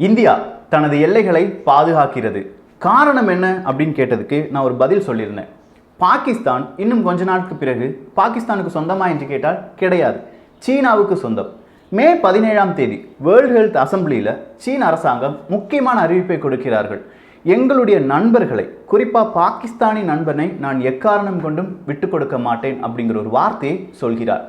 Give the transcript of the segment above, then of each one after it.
India தனது எல்லைகளை பாதுகாக்கிறது. காரணம் என்ன அப்படின்னு கேட்டதுக்கு நான் ஒரு பதில் சொல்லியிருந்தேன். பாகிஸ்தான் இன்னும் கொஞ்ச நாளுக்கு பிறகு பாகிஸ்தானுக்கு சொந்தமா என்று கேட்டால் கிடையாது, சீனாவுக்கு சொந்தம். மே 17ஆம் தேதி வேர்ல்டு ஹெல்த் அசம்பிளியில் சீன அரசாங்கம் முக்கியமான அறிவிப்பை கொடுக்கிறார்கள். எங்களுடைய நண்பர்களை, குறிப்பாக பாகிஸ்தானி நண்பனை நான் எக்காரணம் கொண்டும் விட்டு கொடுக்க மாட்டேன் அப்படிங்கிற ஒரு வார்த்தையை சொல்கிறார்.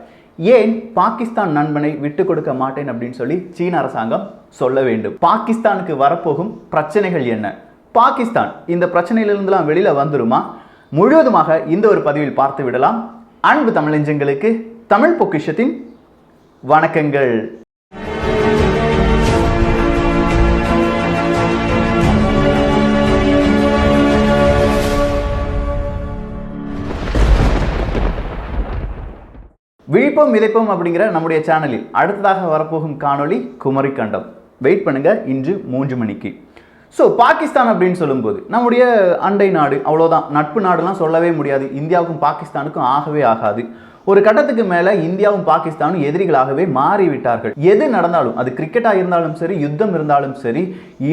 ஏன் பாகிஸ்தான் நண்பனை விட்டு கொடுக்க மாட்டேன் அப்படின்னு சொல்லி சீன அரசாங்கம் சொல்ல வேண்டும்? பாகிஸ்தானுக்கு வரப்போகும் பிரச்சனைகள் என்ன? பாகிஸ்தான் இந்த பிரச்சனையிலிருந்துலாம் வெளியில வந்துருமா? முழுவதுமாக இந்த ஒரு பதிவில் பார்த்து விடலாம். அன்பு தமிழஞ்சங்களுக்கு தமிழ் பொக்கிஷத்தின் வணக்கங்கள். விழிப்போம் விதைப்போம் அப்படிங்கிற நம்முடைய சேனலில் அடுத்ததாக வரப்போகும் காணொளி குமரி கண்டம். வெயிட் பண்ணுங்க, இன்று 3 மணிக்கு. ஸோ பாகிஸ்தான் அப்படின்னு சொல்லும்போது நம்முடைய அண்டை நாடு, அவ்வளோதான். நட்பு நாடுலாம் சொல்லவே முடியாது. இந்தியாவுக்கும் பாகிஸ்தானுக்கும் ஆகவே ஆகாது. ஒரு கட்டத்துக்கு மேலே இந்தியாவும் பாகிஸ்தானும் எதிரிகளாகவே மாறிவிட்டார்கள். எது நடந்தாலும், அது கிரிக்கெட்டாக இருந்தாலும் சரி, யுத்தம் இருந்தாலும் சரி,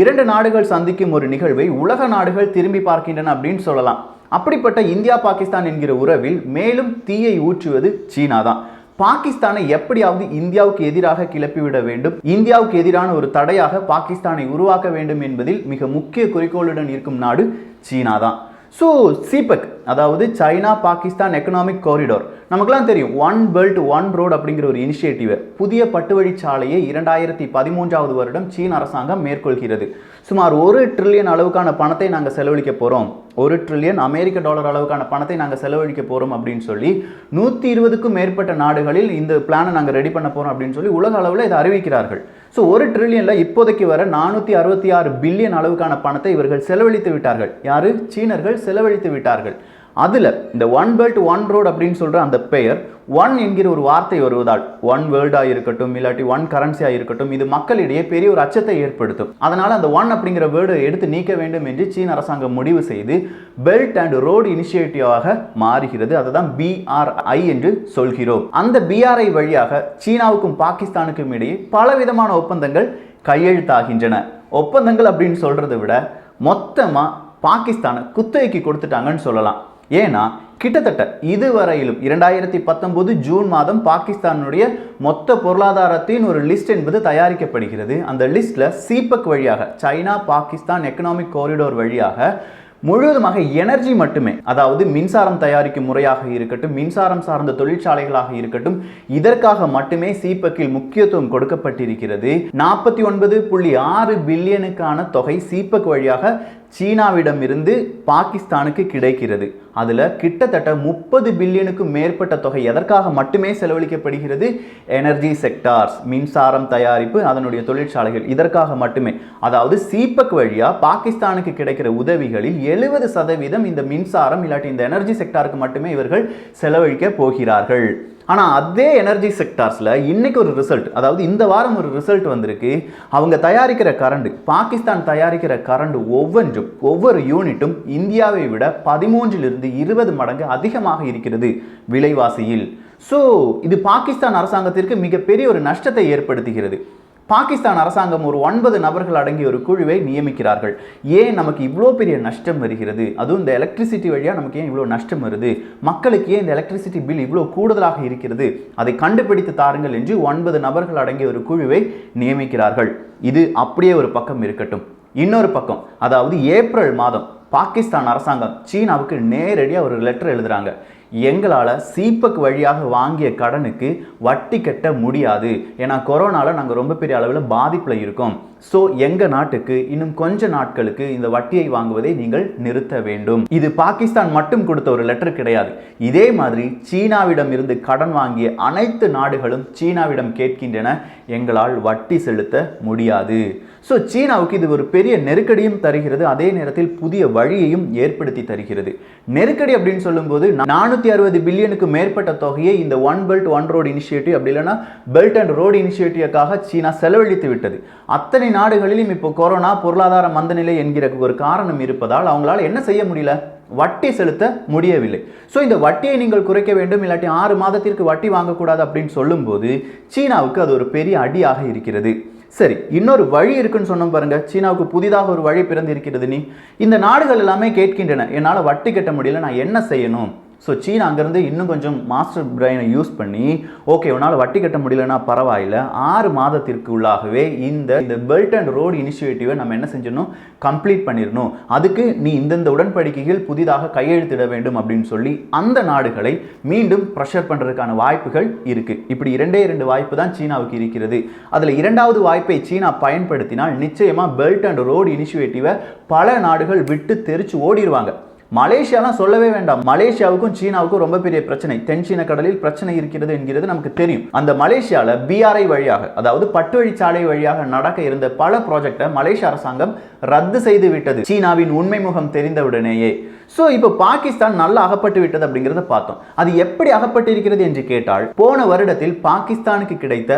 2 நாடுகள் சந்திக்கும் ஒரு நிகழ்வை உலக நாடுகள் திரும்பி பார்க்கின்றன அப்படின்னு சொல்லலாம். அப்படிப்பட்ட இந்தியா பாகிஸ்தான் என்கிற உறவில் மேலும் தீயை ஊற்றுவது சீனா தான். பாகிஸ்தானை எப்படியாவது இந்தியாவுக்கு எதிராக கிளப்பிவிட வேண்டும், இந்தியாவுக்கு எதிரான ஒரு தடையாக பாகிஸ்தானை உருவாக்க வேண்டும் என்பதில் மிக முக்கிய குறிக்கோளுடன் இருக்கும் நாடு சீனா தான். ஸோ சிபெக், அதாவது சைனா பாகிஸ்தான் எக்கனாமிக் காரிடார், நமக்குலாம் தெரியும். ஒன் பெல்ட் ஒன் ரோட் அப்படிங்கிற ஒரு இனிஷியேட்டிவ், புதிய பட்டுவழிச்சாலையை 2013ஆவது வருடம் சீன அரசாங்கம் மேற்கொள்கிறது. சுமார் 1 ட்ரில்லியன் அளவுக்கான பணத்தை நாங்கள் செலவழிக்க போகிறோம், 1 ட்ரில்லியன் அமெரிக்க டாலர் அளவுக்கான பணத்தை நாங்கள் செலவழிக்க போகிறோம் அப்படின்னு சொல்லி 120க்கும் மேற்பட்ட நாடுகளில் இந்த பிளானை நாங்கள் ரெடி பண்ண போகிறோம் அப்படின்னு சொல்லி உலக அளவில் இதை அறிவிக்கிறார்கள். ஸோ 1 ட்ரில்லியனில் இப்போதைக்கு வர 466 பில்லியன் அளவுக்கான பணத்தை இவர்கள் செலவழித்து விட்டார்கள். யாரு? சீனர்கள் செலவழித்து விட்டார்கள். அதில் இந்த ஒன் பெல்ட் ஒன் ரோட் அப்படின்னு சொல்கிற அந்த பெயர், ஒன் என்கிற ஒரு வார்த்தை வருவதால், ஒன் வேர்ல்டாக இருக்கட்டும், இல்லாட்டி ஒன் கரன்சியாக இருக்கட்டும், இது மக்களிடையே பெரிய ஒரு அச்சத்தை ஏற்படுத்தும். அதனால் அந்த ஒன் அப்படிங்கிற வேர்டை எடுத்து நீக்க வேண்டும் என்று சீன அரசாங்கம் முடிவு செய்து பெல்ட் அண்ட் ரோடு இனிஷியேட்டிவாக மாறுகிறது. அதை தான் BRI என்று சொல்கிறோம். அந்த BRI வழியாக சீனாவுக்கும் பாகிஸ்தானுக்கும் இடையே பலவிதமான ஒப்பந்தங்கள் கையெழுத்தாகின்றன. ஒப்பந்தங்கள் அப்படின்னு சொல்றதை விட மொத்தமாக பாகிஸ்தானை குத்தகைக்கு கொடுத்துட்டாங்கன்னு சொல்லலாம். ஏன்னா கிட்டத்தட்ட இதுவரையிலும் 2019 ஜூன் மாதம் பாகிஸ்தானுடைய மொத்த பொருளாதாரத்தின் ஒரு லிஸ்ட் என்பது தயாரிக்கப்படுகிறது. அந்த லிஸ்ட்ல சிபெக் வழியாக, சைனா பாகிஸ்தான் எக்கனாமிக் காரிடார் வழியாக முழுவதுமாக எனர்ஜி மட்டுமே, அதாவது மின்சாரம் தயாரிக்கும் முறையாக இருக்கட்டும், மின்சாரம் சார்ந்த தொழிற்சாலைகளாக இருக்கட்டும், இதற்காக மட்டுமே சிபெக்கில் முக்கியத்துவம் கொடுக்கப்பட்டிருக்கிறது. 49.6 பில்லியனுக்கான தொகை சிபெக் வழியாக சீனாவிடம் இருந்து பாகிஸ்தானுக்கு கிடைக்கிறது. அதுல கிட்டத்தட்ட 30 பில்லியனுக்கும் மேற்பட்ட தொகை எதற்காக மட்டுமே செலவழிக்கப்படுகிறது? எனர்ஜி செக்டார்ஸ், மின்சாரம் தயாரிப்பு, அதனுடைய தொழிற்சாலைகள், இதற்காக மட்டுமே. அதாவது சிபெக் வழியா பாகிஸ்தானுக்கு கிடைக்கிற உதவிகளில் 70% இந்த மின்சாரம் இல்லாட்டி இந்த எனர்ஜி செக்டாருக்கு மட்டுமே இவர்கள் செலவழிக்க போகிறார்கள். ஆனால் அதே எனர்ஜி செக்டார்ஸில் இன்னைக்கு ஒரு ரிசல்ட், அதாவது இந்த வாரம் ஒரு ரிசல்ட் வந்திருக்கு. அவங்க தயாரிக்கிற கரண்ட், பாகிஸ்தான் தயாரிக்கிற கரண்ட் ஒவ்வொரு யூனிட்டும் இந்தியாவை விட 13லிருந்து 20 மடங்கு அதிகமாக இருக்கிறது விலைவாசியில். ஸோ இது பாகிஸ்தான் அரசாங்கத்திற்கு மிகப்பெரிய ஒரு நஷ்டத்தை ஏற்படுத்துகிறது. பாகிஸ்தான் அரசாங்கம் ஒரு 9 நபர்கள் அடங்கிய ஒரு குழுவை நியமிக்கிறார்கள். ஏன் நமக்கு இவ்வளோ பெரிய நஷ்டம் வருகிறது? அதுவும் இந்த எலக்ட்ரிசிட்டி வழியாக நமக்கு ஏன் இவ்வளோ நஷ்டம் வருது? மக்களுக்கு ஏன் இந்த எலக்ட்ரிசிட்டி பில் இவ்வளோ கூடுதலாக இருக்கிறது? அதை கண்டுபிடித்து தாருங்கள் என்று 9 நபர்கள் அடங்கிய ஒரு குழுவை நியமிக்கிறார்கள். இது அப்படியே ஒரு பக்கம் இருக்கட்டும். இன்னொரு பக்கம், அதாவது ஏப்ரல் மாதம் பாகிஸ்தான் அரசாங்கம் சீனாவுக்கு நேரடியாக ஒரு லெட்டர் எழுதுறாங்க. எங்களால் சிபெக் வழியாக வாங்கிய கடனுக்கு வட்டி கட்ட முடியாது, ஏன்னா கொரோனாவில் நாங்கள் ரொம்ப பெரிய அளவில் பாதிப்பில் இருக்கோம். ஸோ எங்கள் நாட்டுக்கு இன்னும் கொஞ்ச நாட்களுக்கு இந்த வட்டியை வாங்குவதை நீங்கள் நிறுத்த வேண்டும். இது பாகிஸ்தான் மட்டும் கொடுத்த ஒரு லெட்டர் கிடையாது. இதே மாதிரி சீனாவிடம் இருந்து கடன் வாங்கிய அனைத்து நாடுகளும் சீனாவிடம் கேட்கின்றன, எங்களால் வட்டி செலுத்த முடியாது. ஸோ சீனாவுக்கு இது ஒரு பெரிய நெருக்கடியும் தருகிறது, அதே நேரத்தில் புதிய வழியையும் ஏற்படுத்தி தருகிறது. நெருக்கடி அப்படின்னு சொல்லும்போது 460 பில்லியனுக்கு மேற்பட்ட தொகையை இந்த one belt one road initiative, அப்படி இல்லைன்னா பெல்ட் அண்ட் ரோடு இனிஷியேட்டிவ்காக சீனா செலவழித்து விட்டது. அத்தனை நாடுகளிலும் இப்போ கொரோனா, பொருளாதார மந்தநிலை என்கிற ஒரு காரணம் இருப்பதால் அவங்களால என்ன செய்ய முடியல? வட்டி செலுத்த முடியவில்லை. ஸோ இந்த வட்டியை நீங்கள் குறைக்க வேண்டும், இல்லாட்டி 6 மாதத்திற்கு வட்டி வாங்கக்கூடாது அப்படின்னு சொல்லும்போது சீனாவுக்கு அது ஒரு பெரிய அடியாக இருக்கிறது. சரி, இன்னொரு வழி இருக்குன்னு சொன்னோம் பாருங்க. சீனாவுக்கு புதிதாக ஒரு வழி பிறந்து இருக்கிறது. இந்த நாடுகள் எல்லாமே கேட்கின்றன, என்னால் வட்டி கட்ட முடியல, நான் என்ன செய்யணும்? ஸோ சீனா அங்கேருந்து இன்னும் கொஞ்சம் மாஸ்டர் பிரெயினை யூஸ் பண்ணி, ஓகே உன்னால் வட்டி கட்ட முடியலன்னா பரவாயில்ல, 6 மாதத்திற்கு உள்ளாகவே இந்த பெல்ட் அண்ட் ரோடு இனிஷியேட்டிவை நம்ம என்ன செஞ்சிடணும், கம்ப்ளீட் பண்ணிடணும். அதுக்கு நீ இந்தந்த உடன்படிக்கைகள் புதிதாக கையெழுத்திட வேண்டும் அப்படின்னு சொல்லி அந்த நாடுகளை மீண்டும் ப்ரெஷர் பண்ணுறதுக்கான வாய்ப்புகள் இருக்குது. இப்படி 2 வாய்ப்பு தான் சீனாவுக்கு இருக்கிறது. அதில் 2வது வாய்ப்பை சீனா பயன்படுத்தினால் நிச்சயமாக பெல்ட் அண்ட் ரோடு இனிஷியேட்டிவை பல நாடுகள் விட்டு தெரிச்சு ஓடிடுவாங்க. மலேசியாலாம் சொல்லவே வேண்டாம். மலேசியாவுக்கும் சீனாவுக்கும் ரொம்ப பெரிய பிரச்சனை, தென் சீன கடலில் பிரச்சனை இருக்கிறது என்கிறது நமக்கு தெரியும். அந்த மலேசியாவில் BRI வழியாக, அதாவது பட்டு வழிச்சாலை வழியாக நடக்க இருந்த பல ப்ராஜெக்டை மலேசிய அரசாங்கம் ரத்து செய்து விட்டது, சீனாவின் உண்மை முகம் தெரிந்தவுடனேயே. ஸோ இப்போ பாகிஸ்தான் நல்லா அகப்பட்டு விட்டது அப்படிங்கிறத பார்த்தோம். அது எப்படி அகப்பட்டு இருக்கிறது என்று கேட்டால், போன வருடத்தில் பாகிஸ்தானுக்கு கிடைத்த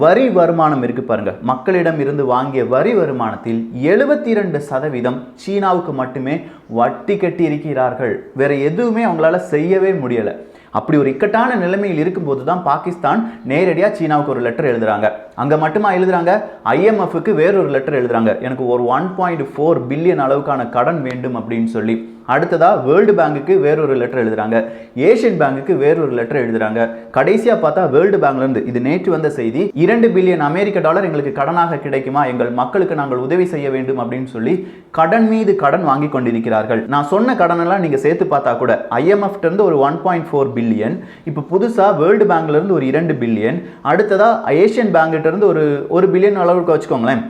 வரி வருமானம் இருக்கு பாருங்க, மக்களிடம் இருந்து வாங்கிய வரி வருமானத்தில் 72% சீனாவுக்கு மட்டுமே வட்டி கட்டி இருக்கிறார்கள். வேற எதுவுமே அவங்களால செய்யவே முடியல. அப்படி ஒரு இக்கட்டான நிலைமையில் இருக்கும்போது தான் பாகிஸ்தான் நேரடியாக சீனாவுக்கு ஒரு லெட்டர் எழுதுறாங்க. அங்கே மட்டுமா எழுதுறாங்க, IMFக்கு வேறொரு லெட்டர் எழுதுறாங்க, எனக்கு ஒரு 1.4 பில்லியன் அளவுக்கான கடன் வேண்டும் அப்படின்னு சொல்லி. அடுத்ததா வேர்ல்டு பேங்குக்கு வேறொரு லெட்டர் எழுதுறாங்க, ஏஷியன் பேங்குக்கு வேறொரு லெட்டர் எழுதுறாங்க. கடைசியாக பார்த்தா வேர்ல்டு பேங்க்லேருந்து, இது நேற்று வந்த செய்தி, 2 பில்லியன் அமெரிக்க டாலர் எங்களுக்கு கடனாக கிடைக்குமா, எங்கள் மக்களுக்கு நாங்கள் உதவி செய்ய வேண்டும் அப்படின்னு சொல்லி கடன் மீது கடன் வாங்கி கொண்டிருக்கிறார்கள். நான் சொன்ன கடனெல்லாம் நீங்கள் சேர்த்து பார்த்தா கூட IMF இருந்து ஒரு 1.4 பில்லியன், இப்போ புதுசாக வேர்ல்டு பேங்க்ல இருந்து ஒரு 2 பில்லியன், அடுத்ததா ஏஷியன் பேங்க் இருந்து ஒரு 1 பில்லியன் அளவுக்கு வச்சுக்கோங்களேன்,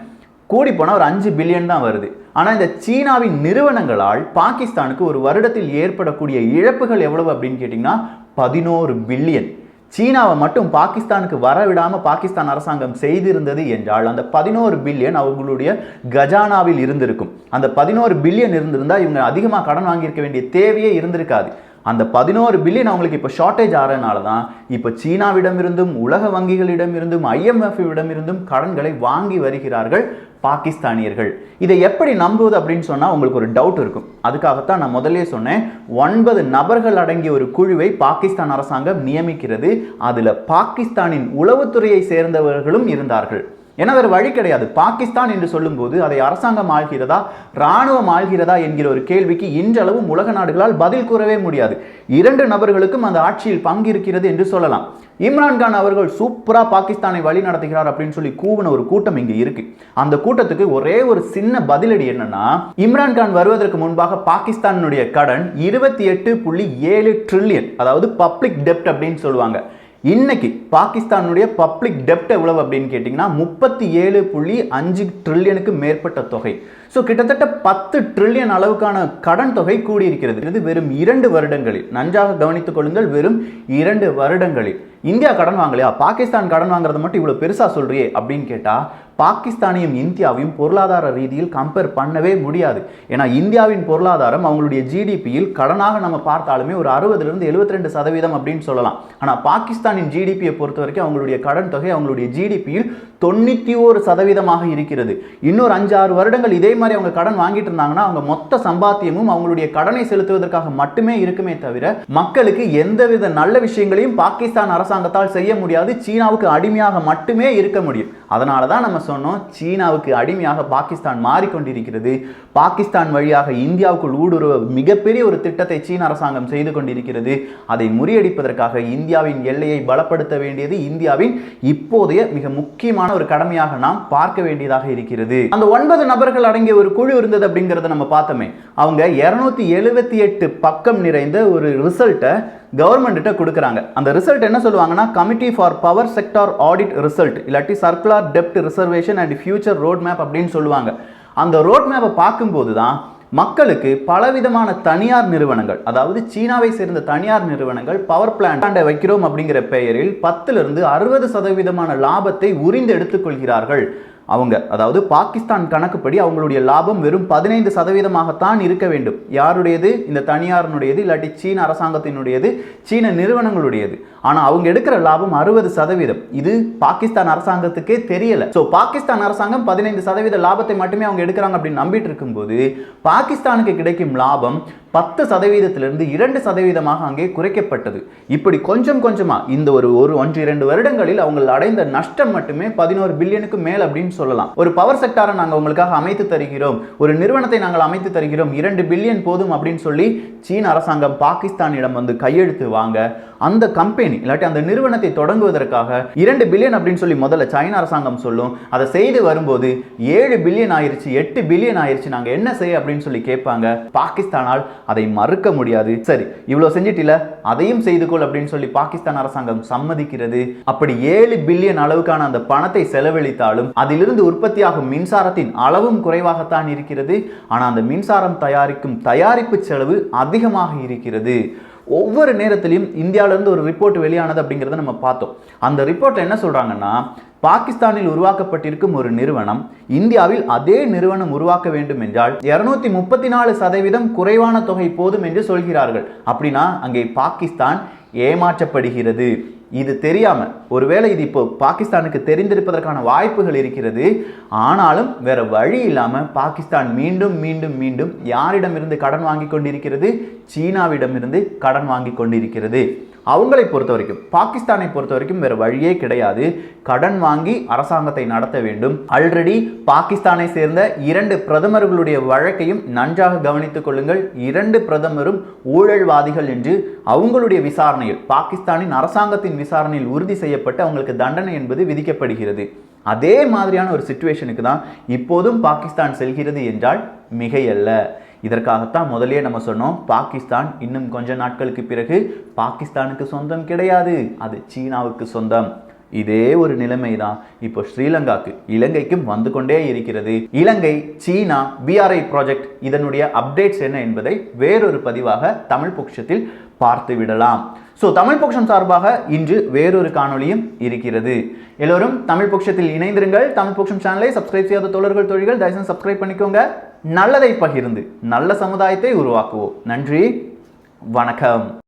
கூடி போனால் ஒரு 5 பில்லியன் தான் வருது. ஆனால் இந்த சீனாவின் நிறுவனங்களால் பாகிஸ்தானுக்கு ஒரு வருடத்தில் ஏற்படக்கூடிய இழப்புகள் எவ்வளவு அப்படின்னு கேட்டிங்கன்னா 11 பில்லியன். சீனாவை மட்டும் பாகிஸ்தானுக்கு வரவிடாமல் பாகிஸ்தான் அரசாங்கம் செய்திருந்தது என்றால் அந்த 11 பில்லியன் அவங்களுடைய கஜானாவில் இருந்திருக்கும். அந்த 11 பில்லியன் இருந்திருந்தால் இவங்க அதிகமாக கடன் வாங்கியிருக்க வேண்டிய தேவையே இருந்திருக்காது. அந்த 11 பில்லியன் அவங்களுக்கு இப்போ ஷார்ட்டேஜ் ஆகிறதுனால தான் இப்போ சீனாவிடமிருந்தும் உலக வங்கிகளிடமிருந்தும் IMFவிடமிருந்தும் கடன்களை வாங்கி வருகிறார்கள் பாகிஸ்தானியர்கள். இதை எப்படி நம்புவது அப்படின்னு சொன்னால் உங்களுக்கு ஒரு டவுட் இருக்கும். அதுக்காகத்தான் நான் முதலே சொன்னேன், 9 நபர்கள் அடங்கிய ஒரு குழுவை பாகிஸ்தான் அரசாங்கம் நியமிக்கிறது. அதில் பாகிஸ்தானின் உளவுத்துறையை சேர்ந்தவர்களும் இருந்தார்கள். ஏன்னா வேறு வழி கிடையாது. பாகிஸ்தான் என்று சொல்லும்போது அதை அரசாங்கம் ஆள்கிறதா, இராணுவம் ஆள்கிறதா என்கிற ஒரு கேள்விக்கு இன்றளவும் உலக நாடுகளால் பதில் கூறவே முடியாது. 2 நபர்களுக்கும் அந்த ஆட்சியில் பங்கு இருக்கிறது என்று சொல்லலாம். இம்ரான்கான் அவர்கள் சூப்பரா பாகிஸ்தானை வழி நடத்துகிறார் அப்படின்னு சொல்லி கூவின ஒரு கூட்டம் இங்க இருக்கு. அந்த கூட்டத்துக்கு ஒரே ஒரு சின்ன பதிலடி என்னன்னா, இம்ரான்கான் வருவதற்கு முன்பாக பாகிஸ்தானுடைய கடன் 28.7 ட்ரில்லியன், அதாவது பப்ளிக் டெப்ட் அப்படின்னு சொல்லுவாங்க. இன்னைக்கு பாகிஸ்தானுடைய பப்ளிக் டெப்ட் எவ்வளவு அப்படின்னு கேட்டிங்கன்னா 37.5 ட்ரில்லியனுக்கு மேற்பட்ட தொகை. ஸோ கிட்டத்தட்ட 10 ட்ரில்லியன் அளவுக்கான கடன் தொகை கூடியிருக்கிறது. இது வெறும் 2 வருடங்களில். நன்றாக கவனித்துக் கொள்ளுங்கள், வெறும் 2 வருடங்களில். இந்தியா கடன் வாங்கலையா, பாகிஸ்தான் கடன் வாங்குறத மட்டும் இவ்வளோ பெருசாக சொல்றியே அப்படின்னு கேட்டால், பாகிஸ்தானையும் இந்தியாவையும் பொருளாதார ரீதியில் கம்பேர் பண்ணவே முடியாது. ஏன்னா இந்தியாவின் பொருளாதாரம் அவங்களுடைய ஜிடிபியில் கடனாக நம்ம பார்த்தாலுமே ஒரு 60லிருந்து 72% அப்படின்னு சொல்லலாம். ஆனால் பாகிஸ்தானின் ஜிடிபியை பொறுத்த வரைக்கும் அவங்களுடைய கடன் தொகை அவங்களுடைய ஜிடிபியில் 91% இருக்கிறது. இன்னொரு 5-6 வருடங்கள் இதே மாதிரி அவங்க கடன் வாங்கிட்டு இருந்தாங்கன்னா அவங்க மொத்த சம்பாத்தியமும் அவங்களுடைய கடனை செலுத்துவதற்காக மட்டுமே இருக்குமே தவிர மக்களுக்கு எந்தவித நல்ல விஷயங்களையும் பாகிஸ்தான் அரசாங்கத்தால் செய்ய முடியாது. சீனாவுக்கு அடிமையாக மட்டுமே இருக்க முடியும். அதனால தான் நம்ம சொன்னோம், சீனாவுக்கு அடிமையாக பாகிஸ்தான் மாறிக்கொண்டிருக்கிறது. பாகிஸ்தான் வழியாக இந்தியாவுக்குள் ஊடுருவ மிகப்பெரிய ஒரு திட்டத்தை சீன அரசாங்கம் செய்து கொண்டிருக்கிறது. அதை முறியடிப்பதற்காக இந்தியாவின் எல்லையை பலப்படுத்த வேண்டியது இந்தியாவின் இப்போதைய மிக முக்கியமான ஒரு கடமையாக நாம் பார்க்க வேண்டியதாக இருக்கிறது. அந்த 9 நபர்கள் அடங்கிய ஒரு குழு இருந்தது அப்படிங்கிறத நம்ம பார்த்தோமே. அவங்க 278 பக்கம் நிறைந்த ஒரு ரிசல்ட்டை கவர்மெண்ட்ட கொடுக்குறாங்க. அந்த ரிசல்ட் என்ன சொல்லுவாங்கன்னா, committee for power sector audit result, இல்லாட்டி சர்க்குலர் டெப்ட் reservation and future road map அப்படின்னு சொல்லுவாங்க. அந்த ரோட் மேப்பை பார்க்கும்போது தான் மக்களுக்கு பலவிதமான தனியார் நிறுவனங்கள், அதாவது சீனாவை சேர்ந்த தனியார் நிறுவனங்கள் பவர் பிளான்ட் வைக்கிறோம் அப்படிங்கிற பெயரில் 10லிருந்து 60% லாபத்தை உரிந்து எடுத்துக்கொள்கிறார்கள். அவங்க, அதாவது பாகிஸ்தான் கணக்குப்படி அவங்களுடைய லாபம் வெறும் 15%-ஆகத்தான் இருக்க வேண்டும். யாருடையது? இந்த தனியாருடையது, இல்லாட்டி சீன அரசாங்கத்தினுடையது, சீன நிறுவனங்களுடையது. ஆனா அவங்க எடுக்கிற லாபம் 60%. இது பாகிஸ்தான் அரசாங்கத்துக்கே தெரியல. சோ பாகிஸ்தான் அரசாங்கம் 15% லாபத்தை மட்டுமே அவங்க எடுக்கிறாங்க அப்படின்னு நம்பிட்டு இருக்கும்போது பாகிஸ்தானுக்கு கிடைக்கும் லாபம் 10%லிருந்து 2% அங்கே குறைக்கப்பட்டது. இப்படி கொஞ்சம் கொஞ்சமா இந்த ஒரு 1-2 வருடங்களில் அவங்க அடைந்த நஷ்டம் மட்டுமே 11 பில்லியனுக்கு மேல் அப்படின்னு சொல்லலாம். ஒரு பவர் செக்டாரை நாங்கள் உங்களுக்காக அமைத்து தருகிறோம், ஒரு நிறுவனத்தை நாங்கள் அமைத்து தருகிறோம், 2 பில்லியன் போதும் அப்படின்னு சொல்லி சீன அரசாங்கம் பாகிஸ்தானிடம் வந்து கையெழுத்து வாங்க அந்த கம்பெனி இல்லாட்டி அந்த நிறுவனத்தை தொடங்குவதற்காக 2 பில்லியன் அப்படின்னு சொல்லி முதல்ல சைனா அரசாங்கம் சொல்லும். அதை செய்து வரும்போது 7 பில்லியன் ஆயிருச்சு, 8 பில்லியன் ஆயிருச்சு, நாங்க என்ன செய்ய அப்படின்னு சொல்லி கேட்பாங்க. பாகிஸ்தானால் அதை மறுக்க முடியாது. சரி, இவ்வளவு செஞ்சிட்டில, அதையும் செய்து கொள் அப்படின்னு சொல்லி பாகிஸ்தான் அரசாங்கம் சம்மதிக்கிறது. அப்படி 7 பில்லியன் அளவுக்கான அந்த பணத்தை செலவழித்தாலும் அதிலிருந்து உற்பத்தியாகும் மின்சாரத்தின் அளவும் குறைவாகத்தான் இருக்கிறது. ஆனா அந்த மின்சாரம் தயாரிக்கும் தயாரிப்பு செலவு அதிகமாக இருக்கிறது. ஒவ்வொரு நேரத்திலையும் இந்தியாவிலிருந்து ஒரு ரிப்போர்ட் வெளியானது அப்படிங்கிறத நம்ம பார்த்தோம். அந்த ரிப்போர்ட்ல என்ன சொல்றாங்கன்னா, பாகிஸ்தானில் உருவாக்கப்பட்டிருக்கும் ஒரு நிறுவனம் இந்தியாவில் அதே நிறுவனம் உருவாக்க வேண்டும் என்றால் 234% குறைவான தொகை போதும் என்று சொல்கிறார்கள். அப்படின்னா அங்கே பாகிஸ்தான் ஏமாற்றப்படுகிறது. இது தெரியாம, ஒருவேளை இது இப்போ பாகிஸ்தானுக்கு தெரிந்திருப்பதற்கான வாய்ப்புகள் இருக்கிறது. ஆனாலும் வேற வழி இல்லாம பாகிஸ்தான் மீண்டும் மீண்டும் மீண்டும் யாரிடமிருந்து கடன் வாங்கி கொண்டிருக்கிறது? சீனாவிடமிருந்து கடன் வாங்கி கொண்டிருக்கிறது. அவங்களை பொறுத்த வரைக்கும், பாகிஸ்தானை பொறுத்த வரைக்கும் வேற வழியே கிடையாது, கடன் வாங்கி அரசாங்கத்தை நடத்த வேண்டும். ஆல்ரெடி பாகிஸ்தானை சேர்ந்த 2 பிரதமர்களுடைய வழக்கையும் நன்றாக கவனித்துக் கொள்ளுங்கள். 2 பிரதமரும் ஊழல்வாதிகள் என்று அவங்களுடைய விசாரணையில், பாகிஸ்தானின் அரசாங்கத்தின் விசாரணையில் உறுதி செய்யப்பட்டு அவங்களுக்கு தண்டனை என்பது விதிக்கப்படுகிறது. அதே மாதிரியான ஒரு சிச்சுவேஷனுக்கு தான் இப்போதும் பாகிஸ்தான் செல்கிறது என்றால் மிகையல்ல. இதற்காகத்தான் முதலே நம்ம சொன்னோம், பாகிஸ்தான் இன்னும் கொஞ்ச நாட்களுக்கு பிறகு பாகிஸ்தானுக்கு சொந்தம் கிடையாது, அது சீனாவுக்கு சொந்தம். இதே ஒரு நிலைமை தான் இப்போ ஸ்ரீலங்காக்கு, இலங்கைக்கும் வந்து கொண்டே இருக்கிறது. இலங்கை, சீனா, BRI ப்ராஜெக்ட் இதனுடைய அப்டேட்ஸ் என்ன என்பதை வேறொரு பதிவாக தமிழ் பொக்ஷத்தில் பார்த்து விடலாம். ஸோ தமிழ் பொக்ஷம் சார்பாக இன்று வேறொரு காணொலியும் இருக்கிறது. எல்லோரும் தமிழ் பொக்ஷத்தில் இணைந்திருங்கள். தமிழ் பொக்ஷம் சேனலை சப்ஸ்கிரைப் செய்யாத தோழர்கள் தோழிகள் தயவுசெய்து சப்ஸ்கிரைப் பண்ணிக்கோங்க. நல்லதை பகிர்ந்து நல்ல சமுதாயத்தை உருவாக்குவோம். நன்றி, வணக்கம்.